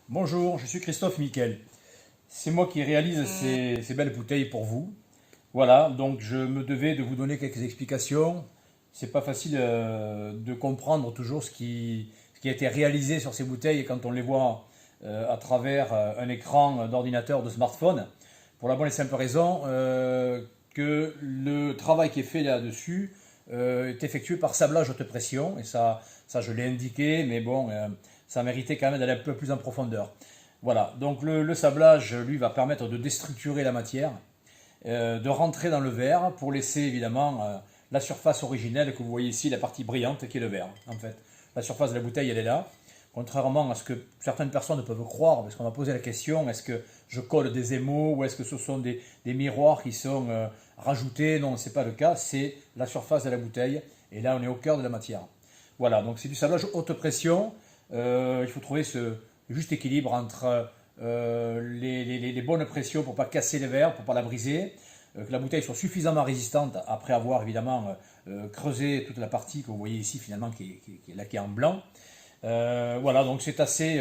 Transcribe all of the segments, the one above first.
Bonjour, je suis Christophe Miquel. C'est moi qui réalise ces belles bouteilles pour vous. Voilà, donc je me devais de vous donner quelques explications. C'est pas facile de comprendre toujours ce qui a été réalisé sur ces bouteilles quand on les voit à travers un écran d'ordinateur, de smartphone. Pour la bonne et simple raison que le travail qui est fait là-dessus est effectué par sablage haute pression. Et ça je l'ai indiqué, mais bon, ça méritait quand même d'aller un peu plus en profondeur. Voilà, donc le sablage, lui, va permettre de déstructurer la matière, de rentrer dans le verre pour laisser évidemment la surface originelle que vous voyez ici, la partie brillante qui est le verre. En fait, la surface de la bouteille, elle est là. Contrairement à ce que certaines personnes peuvent croire, parce qu'on m'a posé la question, est-ce que je colle des émaux ou est-ce que ce sont des miroirs qui sont rajoutés? Non, ce n'est pas le cas, c'est la surface de la bouteille. Et là, on est au cœur de la matière. Voilà, donc c'est du sablage haute pression. Il faut trouver ce juste équilibre entre les bonnes pressions pour ne pas casser les verres, pour ne pas la briser, que la bouteille soit suffisamment résistante après avoir évidemment creusé toute la partie que vous voyez ici finalement qui est en blanc. Voilà, donc c'est assez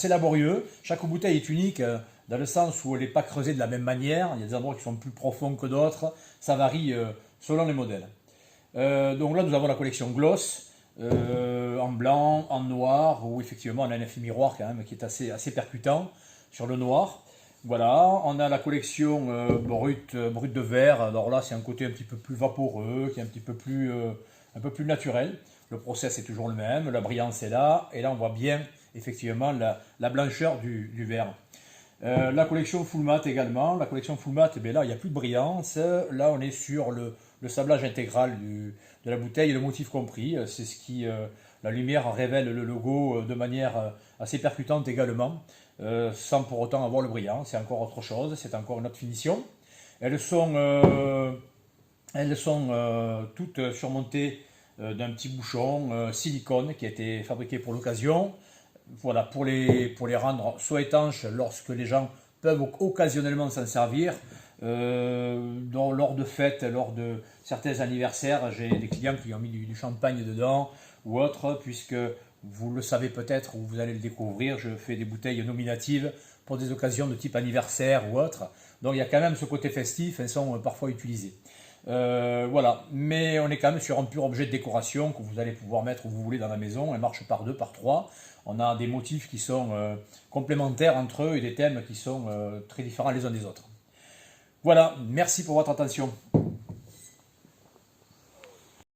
laborieux. Chaque bouteille est unique dans le sens où elle n'est pas creusée de la même manière. Il y a des endroits qui sont plus profonds que d'autres. Ça varie selon les modèles. Donc là, nous avons la collection Gloss, en blanc, en noir, où effectivement on a un effet miroir quand même qui est assez percutant sur le noir. Voilà, on a la collection brute de verre. Alors là, c'est un côté un petit peu plus vaporeux, qui est un peu plus naturel. Le process est toujours le même, la brillance est là, et là on voit bien effectivement la blancheur du verre. La collection full matte également. La collection full matte, eh bien là, il n'y a plus de brillance. Là, on est sur le sablage intégral de la bouteille, le motif compris. C'est ce qui, la lumière révèle le logo de manière assez percutante également, sans pour autant avoir le brillant. C'est encore autre chose, c'est encore une autre finition. Elles sont, toutes surmontées d'un petit bouchon silicone qui a été fabriqué pour l'occasion. Voilà, pour les rendre soit étanches lorsque les gens peuvent occasionnellement s'en servir. Lors de fêtes, lors de certains anniversaires, j'ai des clients qui ont mis du champagne dedans ou autre, puisque vous le savez peut-être ou vous allez le découvrir, je fais des bouteilles nominatives pour des occasions de type anniversaire ou autre. Donc il y a quand même ce côté festif, elles sont parfois utilisées. Voilà, mais on est quand même sur un pur objet de décoration que vous allez pouvoir mettre où vous voulez dans la maison. Elle marche par deux, par trois. On a des motifs qui sont complémentaires entre eux et des thèmes qui sont très différents les uns des autres. Voilà, merci pour votre attention.